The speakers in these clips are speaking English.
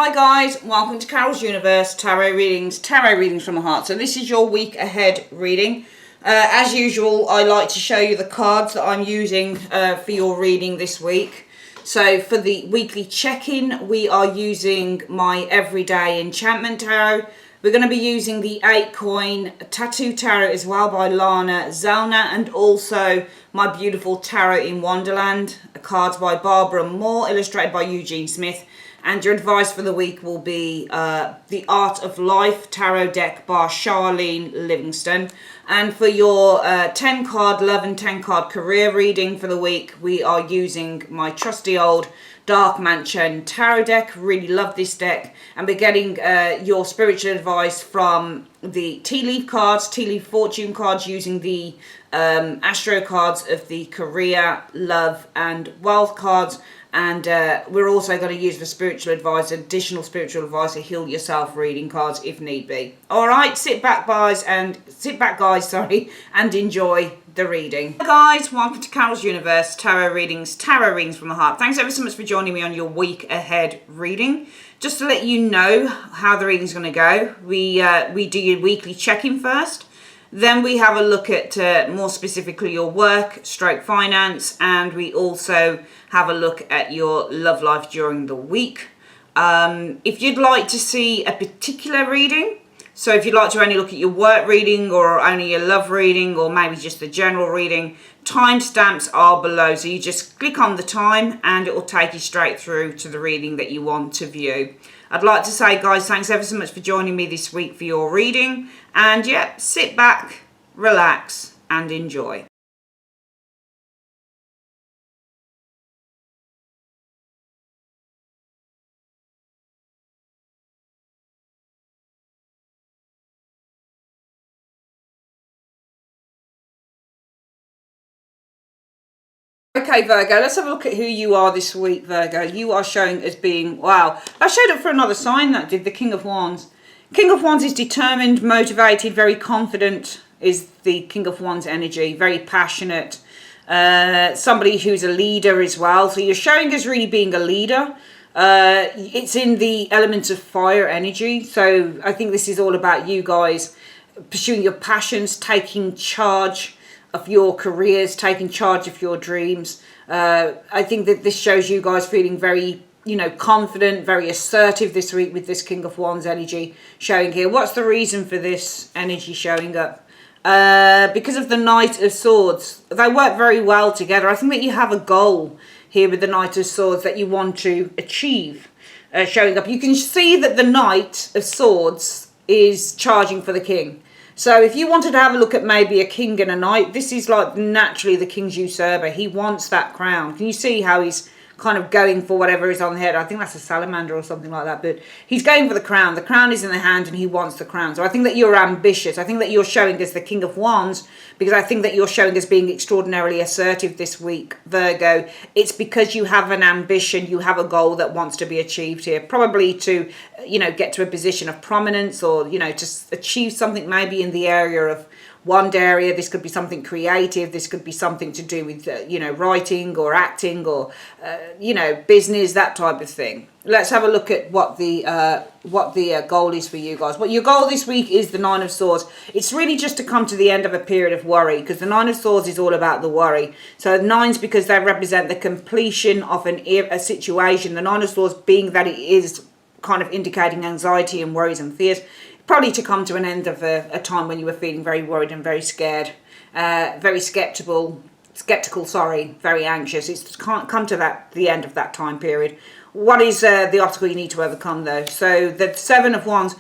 Hi guys, welcome to Carol's Universe Tarot Readings from the Heart. So this is your week ahead reading. As usual, I like to show you the cards that I'm using for your reading this week. So for the weekly check-in, we are using my Everyday Enchantment Tarot. We're going to be using the 8-coin Tattoo Tarot as well by Lana Zellner, and also my beautiful Tarot in Wonderland, cards by Barbara Moore, illustrated by Eugene Smith. And your advice for the week will be The Art of Life Tarot deck by Charlene Livingston. And for your 10-card love and 10-card career reading for the week, we are using my trusty old Dark Mansion Tarot deck. Really love this deck. And we're getting your spiritual advice from the tea leaf cards, tea leaf fortune cards, using the astro cards of the career, love and wealth cards. And we're also going to use the spiritual advice, additional spiritual advice, to heal yourself reading cards if need be. All right, sit back, guys, and enjoy the reading. Hi guys, welcome to Carol's Universe Tarot Readings from the Heart. Thanks ever so much for joining me on your week ahead reading. Just to let you know how the reading's going to go, we do your weekly check-in first. Then we have a look at more specifically your work, stroke finance, and we also have a look at your love life during the week. If you'd like to see a particular reading, so if you'd like to only look at your work reading or only your love reading or maybe just the general reading, timestamps are below. So you just click on the time and it will take you straight through to the reading that you want to view. I'd like to say, guys, thanks ever so much for joining me this week for your reading. And yeah, sit back, relax, and enjoy. Okay, Virgo, let's have a look at who you are this week, Virgo. You are showing as being, wow, I showed up for another sign that did, the King of Wands. King of Wands is determined, motivated, very confident is the King of Wands energy, very passionate. Somebody who's a leader as well. So you're showing as really being a leader. It's in the elements of fire energy. So I think this is all about you guys pursuing your passions, taking charge of your careers, taking charge of your dreams. I think that this shows you guys feeling very, confident, very assertive this week with this King of Wands energy showing here. What's the reason for this energy showing up? Because of the Knight of Swords. They work very well together. I think that you have a goal here with the Knight of Swords that you want to achieve showing up. You can see that the Knight of Swords is charging for the King. So if you wanted to have a look at maybe a king and a knight, this is like naturally the king's usurper. He wants that crown. Can you see how he's kind of going for whatever is on the head? I think that's a salamander or something like that. But he's going for the crown. The crown is in the hand and he wants the crown. So I think that you're ambitious. I think that you're showing as the King of Wands because I think that you're showing as being extraordinarily assertive this week, Virgo. It's because you have an ambition. You have a goal that wants to be achieved here. Probably to, get to a position of prominence or, to achieve something maybe in the area of one area. This could be something creative. This could be something to do with, writing or acting or, business, that type of thing. Let's have a look at what the goal is for you guys. Well, your goal this week is the Nine of Swords. It's really just to come to the end of a period of worry, because the Nine of Swords is all about the worry. So nines, because they represent the completion of a situation. The Nine of Swords being that it is kind of indicating anxiety and worries and fears. Probably to come to an end of a time when you were feeling very worried and very scared, very skeptical, very anxious. It's come to the end of that time period. What is the obstacle you need to overcome though? So the Seven of Wands,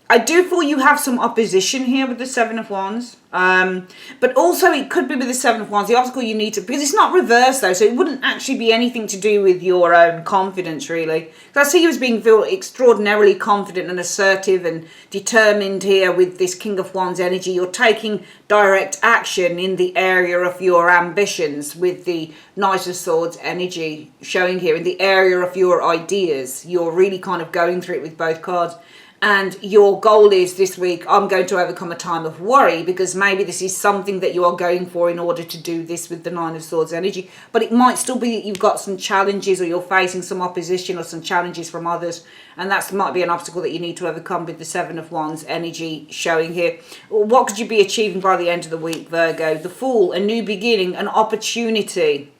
I do feel you have some opposition here with the Seven of Wands. But also it could be with the Seven of Wands, the obstacle you need to, because it's not reversed though, so it wouldn't actually be anything to do with your own confidence really. So I see you as being extraordinarily confident and assertive and determined here with this King of Wands energy. You're taking direct action in the area of your ambitions with the Knight of Swords energy showing here in the area of your ideas. You're really kind of going through it with both cards. And your goal is this week, I'm going to overcome a time of worry, because maybe this is something that you are going for in order to do this with the Nine of Swords energy. But it might still be that you've got some challenges, or you're facing some opposition or some challenges from others. And that might be an obstacle that you need to overcome with the Seven of Wands energy showing here. What could you be achieving by the end of the week, Virgo? The Fool, a new beginning, an opportunity.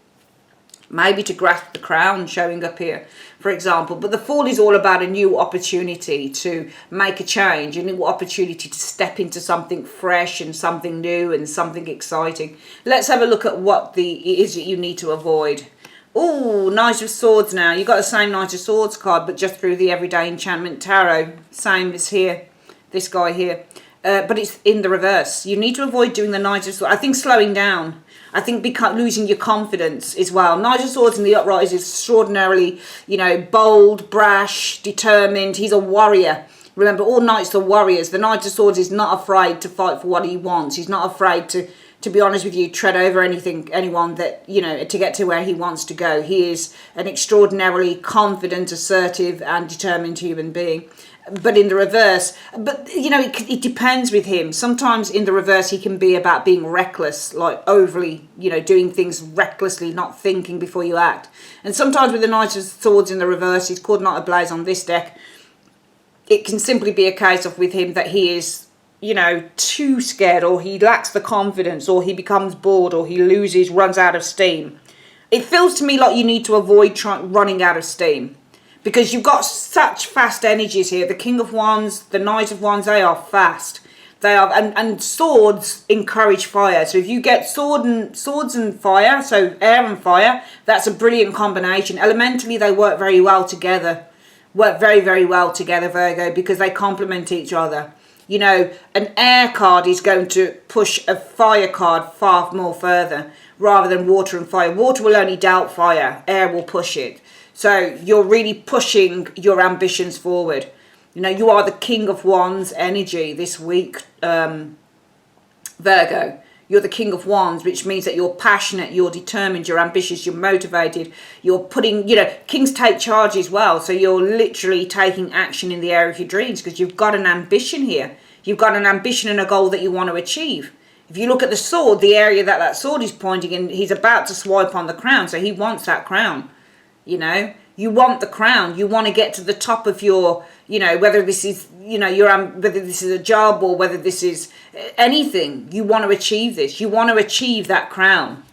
Maybe to grasp the crown showing up here, for example. But the Fool is all about a new opportunity to make a change, a new opportunity to step into something fresh and something new and something exciting. Let's have a look at what it is that you need to avoid. Oh, Knight of Swords now. You've got the same Knight of Swords card, but just through the Everyday Enchantment Tarot. Same as here, this guy here. But it's in the reverse. You need to avoid doing the Knight of Swords. I think slowing down. I think losing your confidence as well. Knight of Swords in the upright is extraordinarily, bold, brash, determined. He's a warrior. Remember, all knights are warriors. The Knight of Swords is not afraid to fight for what he wants. He's not afraid to be honest with you, tread over anyone that, to get to where he wants to go. He is an extraordinarily confident, assertive, and determined human being. But in the reverse, it depends with him. Sometimes in the reverse, he can be about being reckless, like overly, doing things recklessly, not thinking before you act. And sometimes with the Knight of Swords in the reverse, he's called Knight of Blades on this deck. It can simply be a case of with him that he is, too scared, or he lacks the confidence, or he becomes bored, or he runs out of steam. It feels to me like you need to avoid running out of steam. Because you've got such fast energies here. The King of Wands, the Knight of Wands, they are fast. They are, and swords encourage fire. So if you get swords and fire, so air and fire, that's a brilliant combination. Elementally, they work very well together. Work very, very well together, Virgo, because they complement each other. An air card is going to push a fire card far more further, rather than water and fire. Water will only doubt fire. Air will push it. So you're really pushing your ambitions forward. You are the King of Wands energy this week, Virgo. You're the King of Wands, which means that you're passionate, you're determined, you're ambitious, you're motivated. You're putting, kings take charge as well. So you're literally taking action in the area of your dreams, because you've got an ambition here. You've got an ambition and a goal that you want to achieve. If you look at the sword, the area that sword is pointing in, he's about to swipe on the crown. So he wants that crown. You want the crown. You want to get to the top of your, whether this is, whether this is a job or whether this is anything. You want to achieve this. You want to achieve that crown.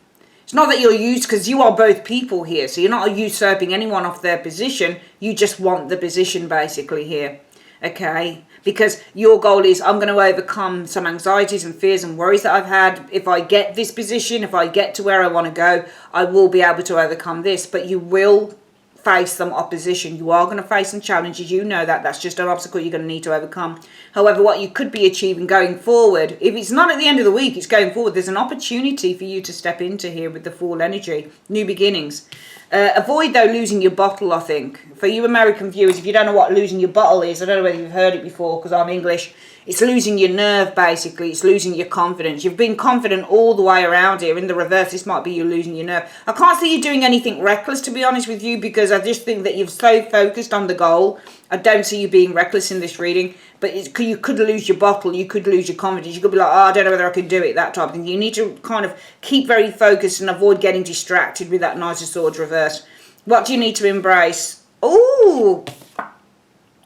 It's not that you're used, because you are both people here. So you're not usurping anyone off their position. You just want the position basically here. Okay. Because your goal is, I'm going to overcome some anxieties and fears and worries that I've had. If I get this position, if I get to where I want to go, I will be able to overcome this. But you will face some opposition. You are going to face some challenges. That's just an obstacle you're going to need to overcome. However, what you could be achieving going forward, if it's not at the end of the week, it's going forward, there's an opportunity for you to step into here with the Fool energy. New beginnings. Avoid, though, losing your bottle, I think. For you American viewers, if you don't know what losing your bottle is, I don't know whether you've heard it before, because I'm English. It's losing your nerve, basically. It's losing your confidence. You've been confident all the way around here. In the reverse, this might be you losing your nerve. I can't see you doing anything reckless, to be honest with you, because I just think that you're so focused on the goal. I don't see you being reckless in this reading. But you could lose your bottle. You could lose your confidence. You could be like, I don't know whether I can do it, that type of thing. You need to kind of keep very focused and avoid getting distracted with that Knight of Swords reverse. What do you need to embrace? Oh,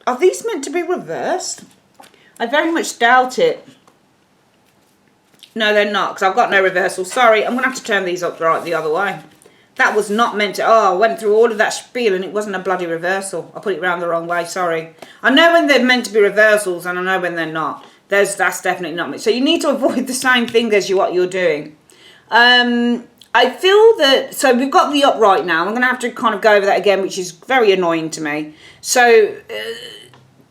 are these meant to be reversed? I very much doubt it. No, they're not, because I've got no reversal. Sorry, I'm going to have to turn these up right the other way. That was not meant to... Oh, I went through all of that spiel and it wasn't a bloody reversal. I put it round the wrong way, sorry. I know when they're meant to be reversals and I know when they're not. That's definitely not me. So you need to avoid the same thing as what you're doing. I feel that... So we've got the upright now. I'm going to have to kind of go over that again, which is very annoying to me. So...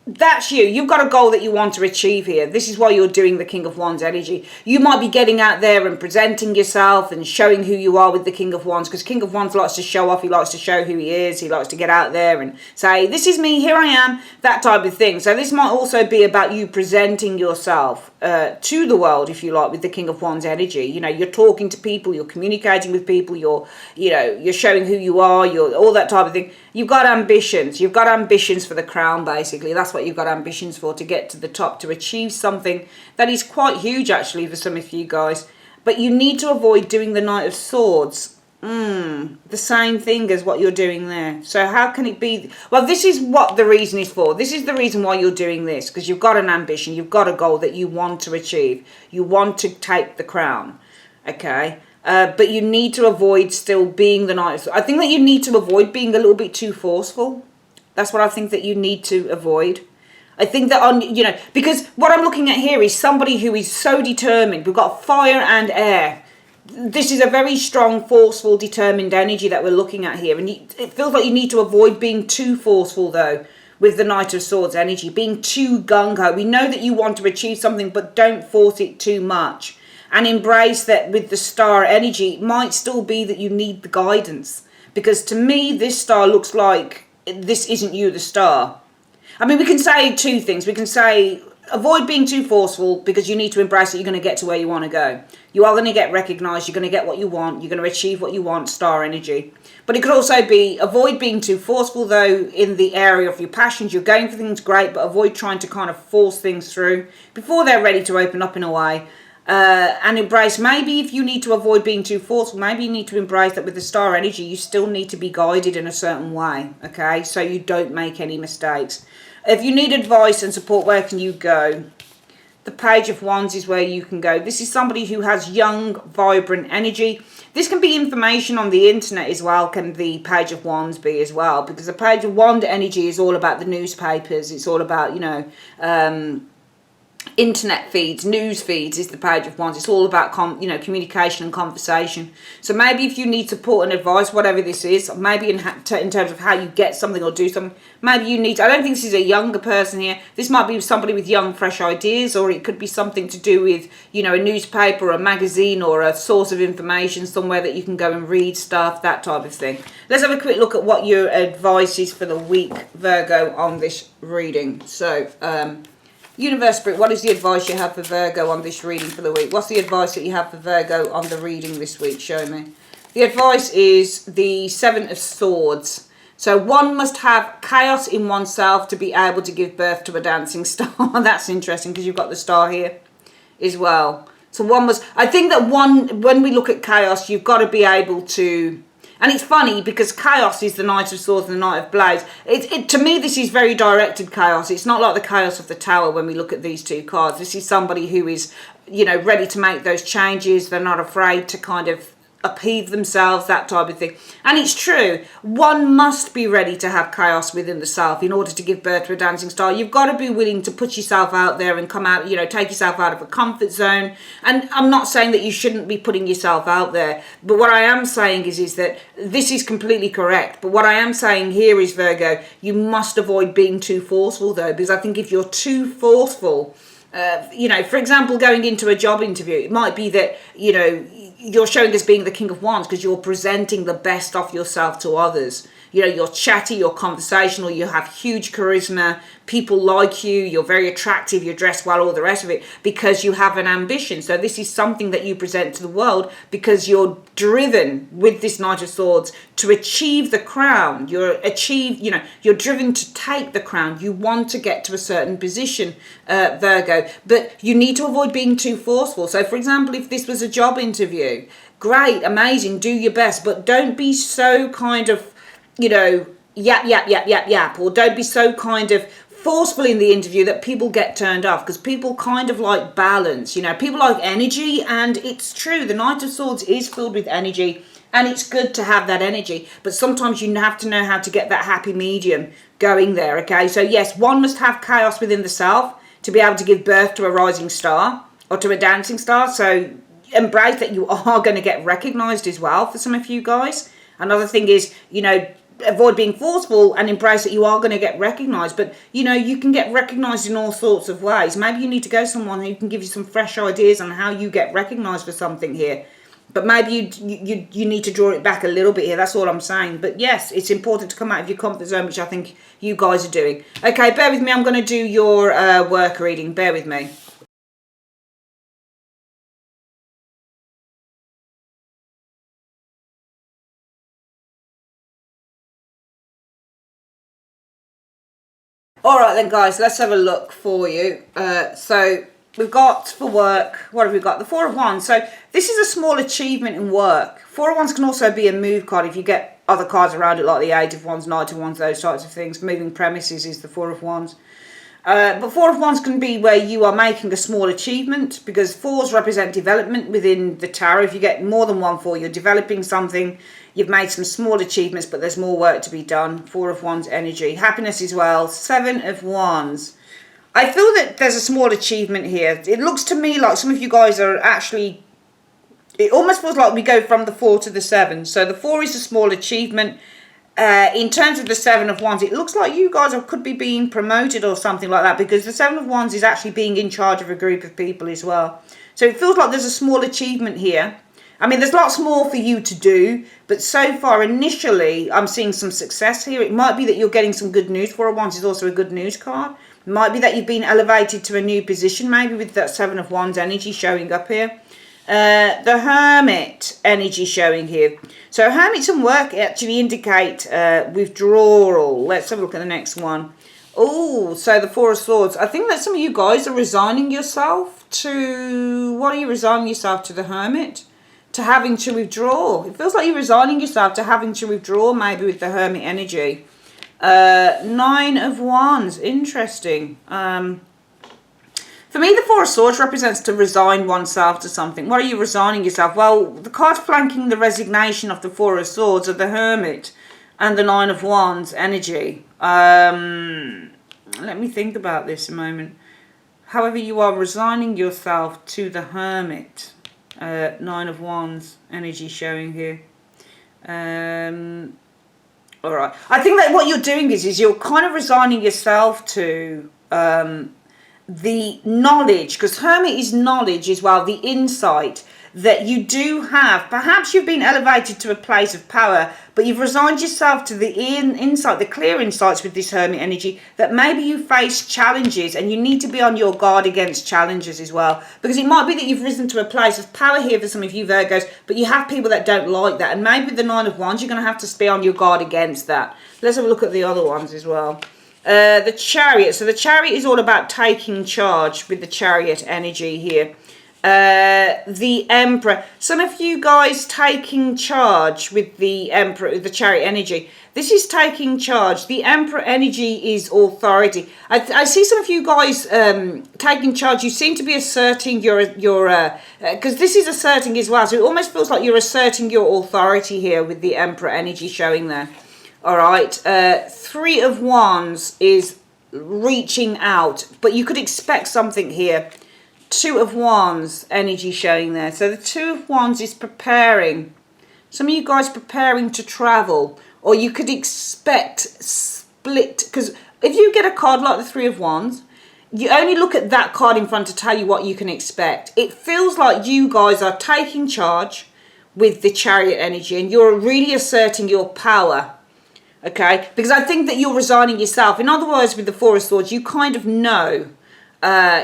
that's you. You've got a goal that you want to achieve here. This is why you're doing the King of Wands energy. You might be getting out there and presenting yourself and showing who you are with the King of Wands, because King of Wands likes to show off. He likes to show who he is. He likes to get out there and say, this is me, here I am, that type of thing. So this might also be about you presenting yourself to the world, if you like, with the King of Wands energy. You're talking to people, you're communicating with people, you're showing who you are, you're all that type of thing. You've got ambitions. You've got ambitions for the crown, basically. That's That's what you've got ambitions for, to get to the top, to achieve something that is quite huge actually for some of you guys. But you need to avoid doing the Knight of Swords. The same thing as what you're doing there. So how can it be? Well, this is what the reason is for. This is the reason why you're doing this, because you've got an ambition, you've got a goal that you want to achieve. You want to take the crown, okay? But you need to avoid still being the Knight of Swords. I think that you need to avoid being a little bit too forceful. That's what I think that you need to avoid. I think that because what I'm looking at here is somebody who is so determined. We've got fire and air. This is a very strong, forceful, determined energy that we're looking at here. And it feels like you need to avoid being too forceful, though, with the Knight of Swords energy. Being too gung-ho. We know that you want to achieve something, but don't force it too much. And embrace that with the star energy. It might still be that you need the guidance. Because to me, this star looks like this isn't you, the star. I mean, we can say two things. We can say avoid being too forceful, because you need to embrace that you're going to get to where you want to go. You are going to get recognised. You're going to get what you want. You're going to achieve what you want, star energy. But it could also be avoid being too forceful, though, in the area of your passions. You're going for things great, but avoid trying to kind of force things through before they're ready to open up in a way. And embrace, maybe if you need to avoid being too forceful, maybe you need to embrace that with the star energy, you still need to be guided in a certain way, okay? So you don't make any mistakes. If you need advice and support, where can you go? The Page of Wands is where you can go. This is somebody who has young, vibrant energy. This can be information on the internet as well, can the Page of Wands be as well, because the Page of Wand energy is all about the newspapers. It's all about, internet feeds, news feeds is the Page of Wands. It's all about communication and conversation. So maybe if you need support and advice, whatever this is, maybe in terms of how you get something or do something, maybe you need, I don't think this is a younger person here. This might be somebody with young, fresh ideas, or it could be something to do with, a newspaper or a magazine or a source of information somewhere that you can go and read stuff, that type of thing. Let's have a quick look at what your advice is for the week, Virgo, on this reading. So, Universe Spirit, what is the advice you have for Virgo on this reading for the week? What's the advice that you have for Virgo on the reading this week? Show me. The advice is the Seven of Swords. So one must have chaos in oneself to be able to give birth to a dancing star. That's interesting because you've got the star here as well. So I think that when we look at chaos, you've got to be able to. And it's funny because chaos is the Knight of Swords and the Knight of Blades. To me, this is very directed chaos. It's not like the chaos of the Tower when we look at these two cards. This is somebody who is, ready to make those changes. They're not afraid to kind of upheave themselves, that type of thing. And it's true. One must be ready to have chaos within the self in order to give birth to a dancing star. You've got to be willing to put yourself out there and come out, take yourself out of a comfort zone. And I'm not saying that you shouldn't be putting yourself out there. But what I am saying is that this is completely correct. But what I am saying here is, Virgo, you must avoid being too forceful, though, because I think if you're too forceful, for example, going into a job interview, it might be that, you're showing as being the King of Wands because you're presenting the best of yourself to others. You're chatty, you're conversational, you have huge charisma, people like you, you're very attractive, you're dressed well, all the rest of it, because you have an ambition. So this is something that you present to the world because you're driven with this Knight of Swords to achieve the crown. You're driven to take the crown. You want to get to a certain position, Virgo, but you need to avoid being too forceful. So for example, if this was a job interview, great, amazing, do your best, but don't be so kind of yap, or don't be so kind of forceful in the interview that people get turned off, because people kind of like balance, people like energy. And it's true, the Knight of Swords is filled with energy, and it's good to have that energy, but sometimes you have to know how to get that happy medium going there, okay? So yes, one must have chaos within the self to be able to give birth to a rising star or to a dancing star. So embrace that you are going to get recognized as well for some of you guys. Another thing is, avoid being forceful and embrace that you are going to get recognized. But you can get recognized in all sorts of ways. Maybe you need to go to someone who can give you some fresh ideas on how you get recognized for something here. But maybe you need to draw it back a little bit here. That's all I'm saying. But yes, it's important to come out of your comfort zone, which I think you guys are doing. Okay, bear with me. I'm going to do your work reading. Bear with me. All right then, guys, let's have a look for you. So we've got for work, what have we got? The Four of Wands. So this is a small achievement in work. Four of Wands can also be a move card if you get other cards around it, like the Eight of Wands, Knight of Wands, those types of things. Moving premises is the Four of Wands. But Four of Wands can be where you are making a small achievement, because fours represent development within the tarot. If you get more than one four, you're developing something. You've made some small achievements, but there's more work to be done. Four of Wands energy. Happiness as well. Seven of Wands. I feel that there's a small achievement here. It looks to me like some of you guys are actually... It almost feels like we go from the 4 to the 7. So the 4 is a small achievement. In terms of the Seven of Wands, it looks like you guys could be being promoted or something like that, because the Seven of Wands is actually being in charge of a group of people as well. So it feels like there's a small achievement here. I mean, there's lots more for you to do, but so far, initially, I'm seeing some success here. It might be that you're getting some good news. Four of Wands is also a good news card. It might be that you've been elevated to a new position, maybe with that Seven of Wands energy showing up here. The Hermit energy showing here. So Hermits and work actually indicate withdrawal. Let's have a look at the next one. Oh, so the Four of Swords. I think that some of you guys are resigning yourself to... What are you resigning yourself to? The Hermit? To having to withdraw. It feels like you're resigning yourself to having to withdraw, maybe with the Hermit energy. Nine of Wands. Interesting. For me, the Four of Swords represents to resign oneself to something. What are you resigning yourself? Well, the cards flanking the resignation of the Four of Swords are the Hermit and the Nine of Wands energy. Let me think about this a moment. However, you are resigning yourself to the Hermit. Nine of Wands energy showing here. All right. I think that what you're doing is you're kind of resigning yourself to... the knowledge, because Hermit is knowledge as well, the insight that you do have. Perhaps you've been elevated to a place of power, but you've resigned yourself to the insight, the clear insights with this Hermit energy, that maybe you face challenges and you need to be on your guard against challenges as well. Because it might be that you've risen to a place of power here for some of you Virgos, but you have people that don't like that. And maybe the Nine of Wands, you're going to have to be on your guard against that. Let's have a look at the other ones as well. The Chariot. So the Chariot is all about taking charge with the Chariot energy here. The Emperor. Some of you guys taking charge with the Emperor, the Chariot energy. This is taking charge. The Emperor energy is authority. I see some of you guys taking charge. You seem to be asserting your because this is asserting as well. So it almost feels like you're asserting your authority here with the Emperor energy showing there. All right, Three of Wands is reaching out, but you could expect something here. Two of Wands energy showing there. So the Two of Wands is preparing. Some of you guys preparing to travel, or you could expect split, because if you get a card like the Three of Wands, you only look at that card in front to tell you what you can expect. It feels like you guys are taking charge with the Chariot energy, and you're really asserting your power. Okay, because I think that you're resigning yourself. In other words, with the Four of Swords, you kind of know.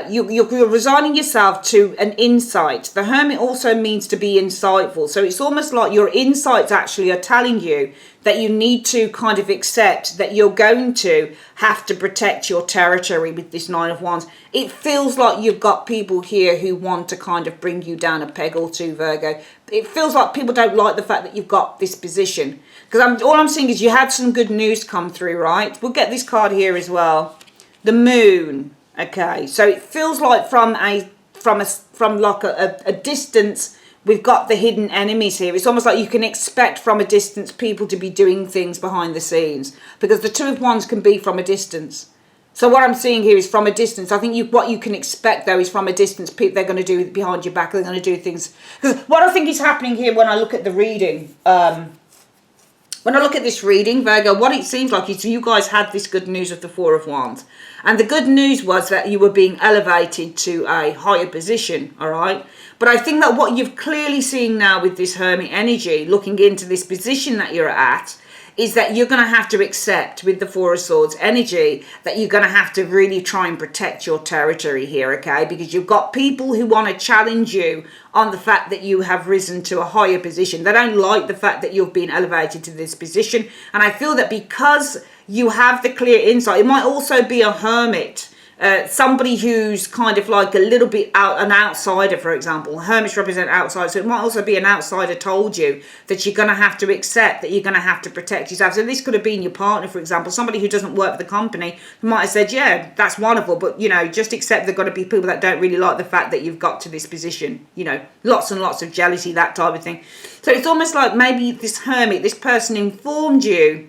You're resigning yourself to an insight. The Hermit also means to be insightful. So it's almost like your insights actually are telling you that you need to kind of accept that you're going to have to protect your territory with this Nine of Wands. It feels like you've got people here who want to kind of bring you down a peg or two, Virgo. It feels like people don't like the fact that you've got this position. Because all I'm seeing is you had some good news come through, right? We'll get this card here as well. The Moon. Okay, so it feels like from a distance, we've got the hidden enemies here. It's almost like you can expect from a distance people to be doing things behind the scenes, because the Two of Wands can be from a distance. So what I'm seeing here is from a distance. I think what you can expect though is from a distance, people they're going to do behind your back. They're going to do things. Because what I think is happening here when I look at the reading. When I look at this reading, Virgo, what it seems like is you guys had this good news of the Four of Wands. And the good news was that you were being elevated to a higher position, all right? But I think that what you've clearly seen now with this Hermit energy, looking into this position that you're at, is that you're going to have to accept with the Four of Swords energy that you're going to have to really try and protect your territory here, okay? Because you've got people who want to challenge you on the fact that you have risen to a higher position. They don't like the fact that you've been elevated to this position. And I feel that because you have the clear insight. It might also be a hermit. Somebody who's kind of like a little bit an outsider, for example. Hermits represent outside, so it might also be an outsider told you that you're going to have to accept, that you're going to have to protect yourself. So this could have been your partner, for example, somebody who doesn't work for the company, who might have said, yeah, that's wonderful, but, you know, just accept there are going to be people that don't really like the fact that you've got to this position, you know, lots and lots of jealousy, that type of thing. So it's almost like maybe this hermit, this person informed you,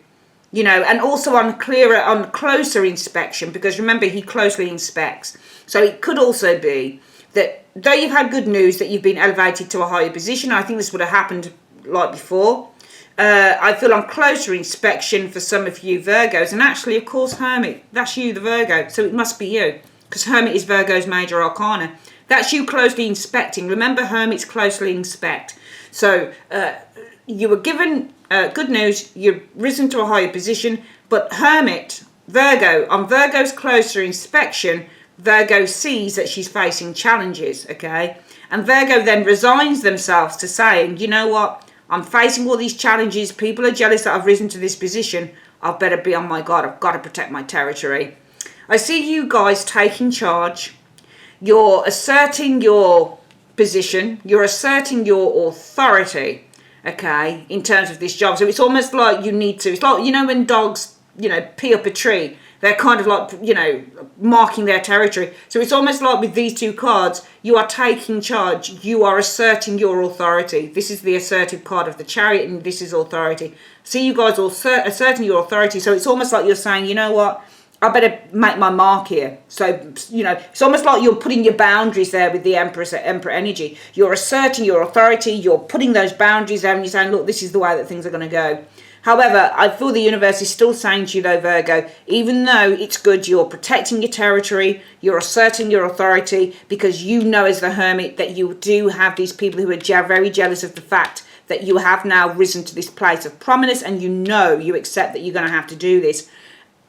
you know, and also on closer inspection, because remember, he closely inspects. So it could also be that though you've had good news that you've been elevated to a higher position, I think this would have happened like before. I feel on closer inspection for some of you Virgos, and actually, of course, Hermit, that's you, the Virgo, so it must be you, because Hermit is Virgo's major arcana. That's you closely inspecting. Remember, Hermits closely inspect. So you were given good news, you've risen to a higher position, but Hermit, Virgo, on Virgo's closer inspection, Virgo sees that she's facing challenges, okay? And Virgo then resigns themselves to saying, you know what, I'm facing all these challenges, people are jealous that I've risen to this position, I better be on my guard, I've got to protect my territory. I see you guys taking charge, you're asserting your position, you're asserting your authority, okay, in terms of this job. So it's almost like you need to, it's like, you know, when dogs, you know, pee up a tree, they're kind of like, you know, marking their territory. So it's almost like with these two cards, you are taking charge, you are asserting your authority. This is the assertive card of the Chariot, and this is authority. See, you guys are asserting your authority. So it's almost like you're saying, you know what, I better make my mark here. So, you know, it's almost like you're putting your boundaries there with the Emperor energy. You're asserting your authority, you're putting those boundaries there, and you're saying, look, this is the way that things are going to go. However, I feel the universe is still saying to you, though, Virgo, even though it's good, you're protecting your territory, you're asserting your authority, because you know as the Hermit that you do have these people who are very jealous of the fact that you have now risen to this place of prominence, and you know, you accept that you're going to have to do this.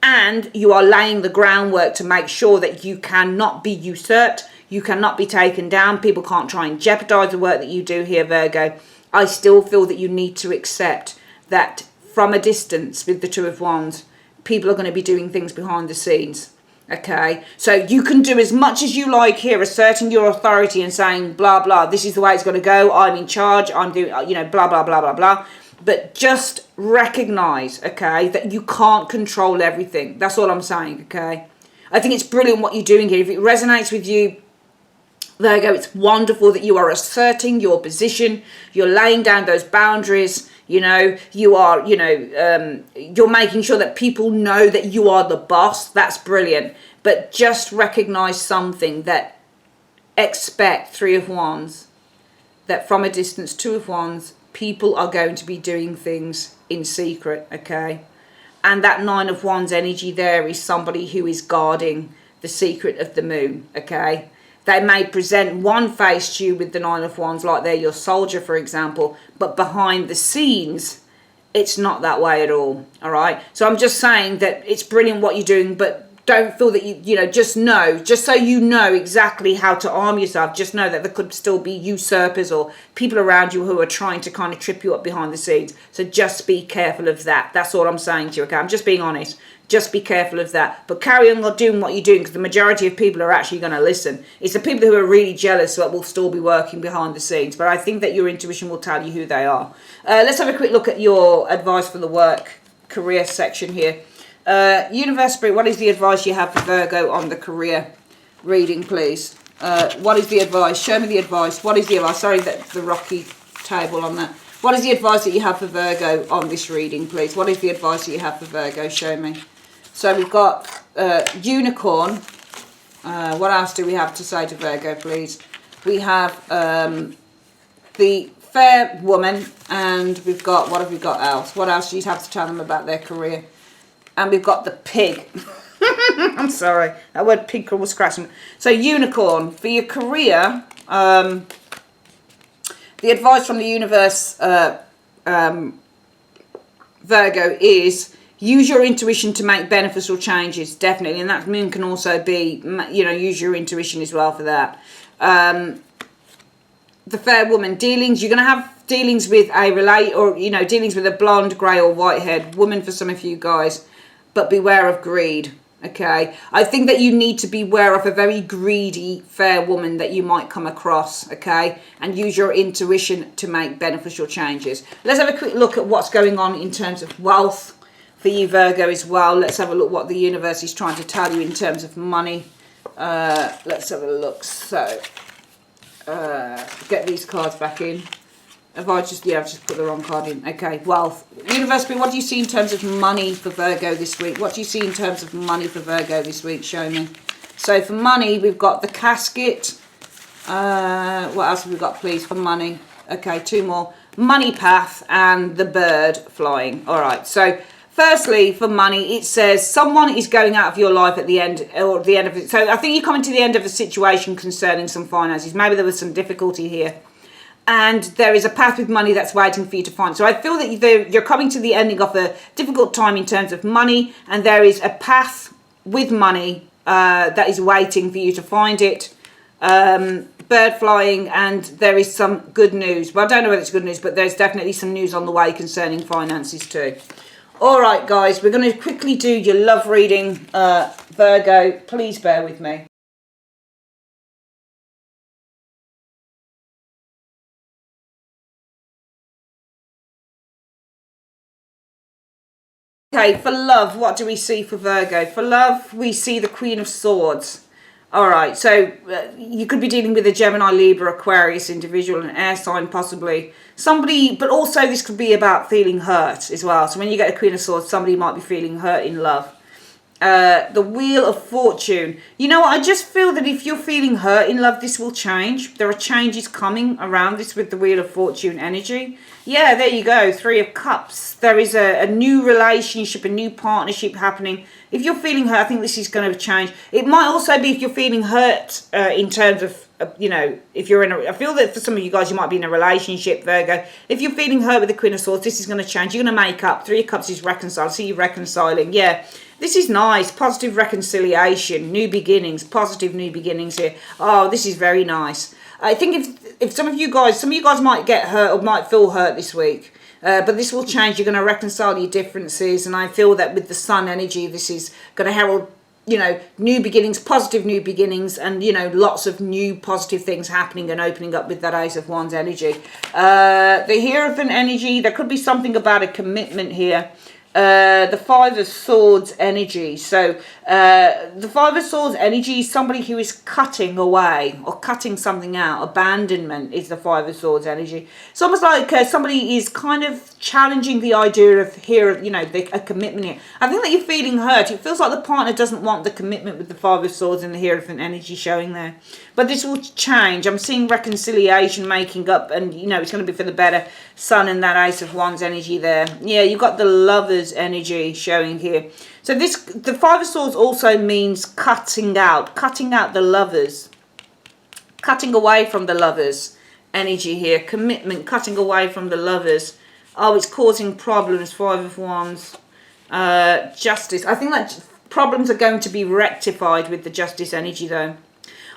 And you are laying the groundwork to make sure that you cannot be usurped, you cannot be taken down, people can't try and jeopardize the work that you do here, Virgo. I still feel that you need to accept that from a distance with the Two of Wands, people are going to be doing things behind the scenes, okay? So you can do as much as you like here, asserting your authority and saying, blah, blah, this is the way it's going to go, I'm in charge, I'm doing, you know, blah, blah, blah, blah, blah. But just recognize, okay, that you can't control everything. That's all I'm saying, okay? I think it's brilliant what you're doing here. If it resonates with you, Virgo, it's wonderful that you are asserting your position. You're laying down those boundaries. You know, you are, you know, you're making sure that people know that you are the boss. That's brilliant. But just recognize something, that expect Three of Wands, that from a distance, Two of Wands, people are going to be doing things in secret, okay? And that Nine of Wands energy there is somebody who is guarding the secret of the moon, okay? They may present one face to you with the Nine of Wands, like they're your soldier, for example, but behind the scenes, it's not that way at all, all right? So I'm just saying that it's brilliant what you're doing, but don't feel that you know, just know, just so you know exactly how to arm yourself, just know that there could still be usurpers or people around you who are trying to kind of trip you up behind the scenes. So just be careful of that. That's all I'm saying to you, okay? I'm just being honest. Just be careful of that. But carry on doing what you're doing, because the majority of people are actually going to listen. It's the people who are really jealous that will still be working behind the scenes. But I think that your intuition will tell you who they are. Let's have a quick look at your advice for the work career section here. Universe Spirit, what is the advice you have for Virgo on the career reading, please? What is the advice? Show me the advice. What is the advice? Sorry, that's the rocky table on that. What is the advice that you have for Virgo on this reading, please? What is the advice that you have for Virgo? Show me. So we've got Unicorn. What else do we have to say to Virgo, please? We have the Fair Woman, and we've got, what have we got else? What else do you have to tell them about their career? And we've got the Pig. I'm sorry, that word pig will scratch me. So Unicorn, for your career, the advice from the universe, Virgo, is use your intuition to make beneficial changes, definitely. And that moon can also be, you know, use your intuition as well for that. The Fair Woman, dealings, you're going to have dealings with a dealings with a blonde, grey or white haired woman for some of you guys. but beware of greed. Okay, I think that you need to beware of a very greedy, fair woman that you might come across, okay, and use your intuition to make beneficial changes. Let's have a quick look at what's going on in terms of wealth for you, Virgo, as well. Let's have a look what the universe is trying to tell you in terms of money. Let's have a look. So, get these cards back in. I've just put the wrong card in. Okay, wealth. Universe, what do you see in terms of money for Virgo this week? What do you see in terms of money for Virgo this week? Show me. So for money, we've got the casket. What else have we got, please, for money? Okay, 2 more. Money path and the bird flying. All right, so firstly, for money, it says someone is going out of your life at the end, or at the end of it. So I think you're coming to the end of a situation concerning some finances. Maybe there was some difficulty here. And there is a path with money that's waiting for you to find. So I feel that you're coming to the ending of a difficult time in terms of money, and there is a path with money that is waiting for you to find it. Bird flying, and there is some good news. Well, I don't know whether it's good news, but there's definitely some news on the way concerning finances too. All right, guys, we're going to quickly do your love reading, Virgo. Please bear with me. Okay, for love, what do we see for Virgo? For love, we see the Queen of Swords. All right, so you could be dealing with a Gemini, Libra, Aquarius individual, an air sign possibly. Somebody, but also this could be about feeling hurt as well. So when you get a Queen of Swords, somebody might be feeling hurt in love. The Wheel of Fortune. You know what? I just feel that if you're feeling hurt in love, this will change. There are changes coming around this with the Wheel of Fortune energy. Yeah, there you go. 3 of Cups. There is a new relationship, a new partnership happening. If you're feeling hurt, I think this is going to change. It might also be if you're feeling hurt in terms of, you know, if you're in a... I feel that for some of you guys, you might be in a relationship, Virgo. If you're feeling hurt with the Queen of Swords, this is going to change. You're going to make up. 3 of Cups is reconcile. See you reconciling. Yeah. This is nice. Positive reconciliation, new beginnings, positive new beginnings here. Oh, this is very nice. I think if some of you guys might get hurt or might feel hurt this week, but this will change. You're going to reconcile your differences, and I feel that with the Sun energy, this is going to herald, you know, new beginnings, positive new beginnings, and, you know, lots of new positive things happening and opening up with that Ace of Wands energy. The Hierophant energy, there could be something about a commitment here. The 5 of Swords energy. So the 5 of Swords energy is somebody who is cutting away or cutting something out. Abandonment is the 5 of Swords energy. It's almost like somebody is kind of challenging the idea of here, you know, a commitment here. I think that you're feeling hurt. It feels like the partner doesn't want the commitment with the 5 of Swords and the Hierophant energy showing there. But this will change. I'm seeing reconciliation making up, and, you know, it's going to be for the better. Sun and that Ace of Wands energy there. Yeah, you've got the Lovers energy showing here. So the 5 of Swords also means cutting out the lovers, cutting away from the lovers energy here. Commitment, cutting away from the lovers. Oh, it's causing problems. 5 of Wands. Justice. I think that problems are going to be rectified with the Justice energy though.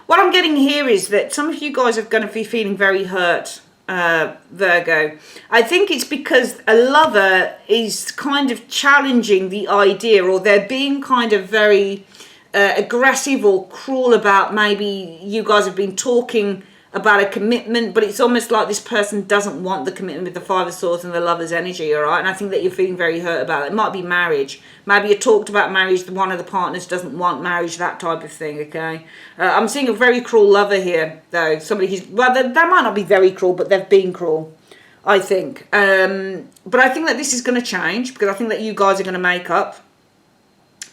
What I'm getting here is that some of you guys are going to be feeling very hurt, Virgo. I think it's because a lover is kind of challenging the idea, or they're being kind of very aggressive or cruel about, maybe you guys have been talking about a commitment, but it's almost like this person doesn't want the commitment with the 5 of Swords and the Lover's energy, all right? And I think that you're feeling very hurt about it. It might be marriage. Maybe you talked about marriage, one of the partners doesn't want marriage, that type of thing, okay? I'm seeing a very cruel lover here, though. Somebody who's, well, they might not be very cruel, but they've been cruel, I think. But I think that this is going to change, because I think that you guys are going to make up.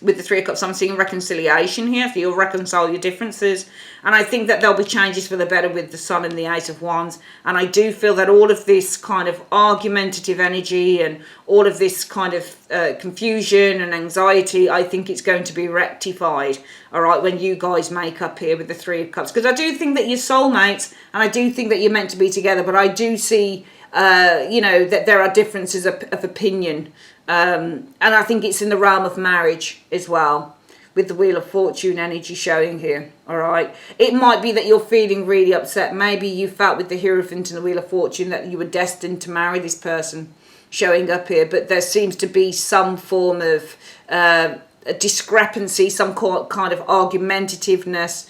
With the 3 of Cups, I'm seeing reconciliation here, so you'll reconcile your differences. And I think that there'll be changes for the better with the Sun and the Ace of Wands. And I do feel that all of this kind of argumentative energy and all of this kind of confusion and anxiety, I think it's going to be rectified, all right, when you guys make up here with the 3 of Cups. Because I do think that you're soulmates, and I do think that you're meant to be together, but I do see, you know, that there are differences of opinion. And I think it's in the realm of marriage as well, with the Wheel of Fortune energy showing here, all right? It might be that you're feeling really upset. Maybe you felt with the Hierophant and the Wheel of Fortune that you were destined to marry this person, showing up here, but there seems to be some form of a discrepancy, some kind of argumentativeness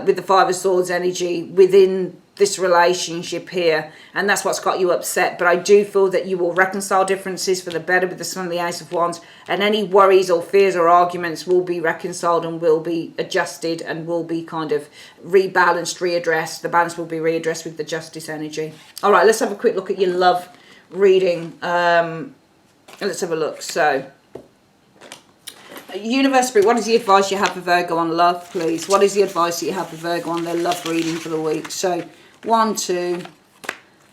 with the Five of Swords energy within this relationship here, and that's what's got you upset. But I do feel that you will reconcile differences for the better with the Sun and the Ace of Wands, and any worries or fears or arguments will be reconciled and will be adjusted and will be kind of rebalanced, readdressed. The balance will be readdressed with the Justice energy. All right, let's have a quick look at your love reading. Let's have a look. So Universe Spirit, what is the advice you have for Virgo on love, please? What is the advice that you have for Virgo on their love reading for the week? So 1, 2.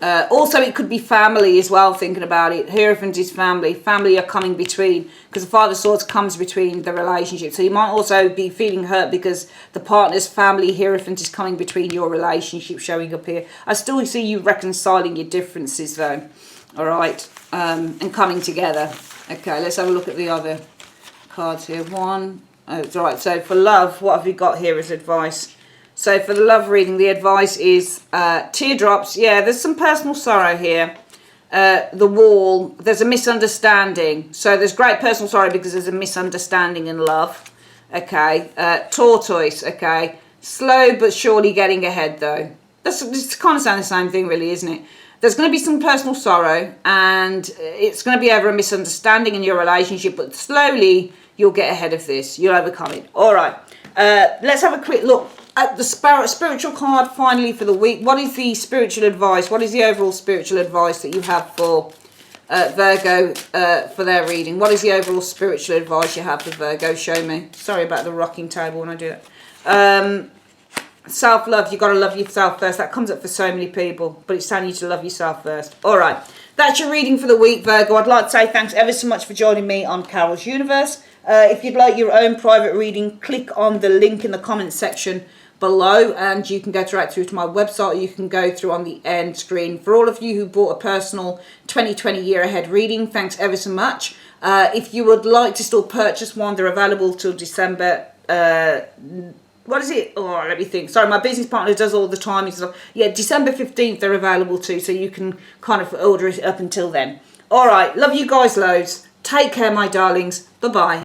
Also, it could be family as well, thinking about it. Hierophant is family. Family are coming between, because the Five of Swords comes between the relationship. So you might also be feeling hurt because the partner's family, Hierophant, is coming between your relationship, showing up here. I still see you reconciling your differences, though. All right. And coming together. Okay, let's have a look at the other cards here. 1. Oh, it's all right. So for love, what have we got here as advice? So for the love reading, the advice is teardrops. Yeah, there's some personal sorrow here. The Wall, there's a misunderstanding. So there's great personal sorrow because there's a misunderstanding in love. Okay. Tortoise. Okay. Slow but surely getting ahead, though. It's kind of saying the same thing, really, isn't it? There's going to be some personal sorrow, and it's going to be over a misunderstanding in your relationship, but slowly you'll get ahead of this. You'll overcome it. All right. Let's have a quick look at the spiritual card finally for the week. What is the spiritual advice? What is the overall spiritual advice that you have for Virgo for their reading? What is the overall spiritual advice you have for Virgo? Show me. Sorry about the rocking table when I do that. Self-love, you've got to love yourself first. That comes up for so many people, but it's telling you to love yourself first. All right, that's your reading for the week, Virgo. I'd like to say thanks ever so much for joining me on Carol's Universe. If you'd like your own private reading, click on the link in the comments section below, and you can go right through to my website, or you can go through on the end screen. For all of you who bought a personal 2020 year ahead reading, thanks ever so much. If you would like to still purchase one, they're available till December. What is it? Oh, let me think. Sorry, my business partner does all the time. Yeah, December 15th they're available too, so you can kind of order it up until then. All right, love you guys loads. Take care, my darlings. Bye-bye.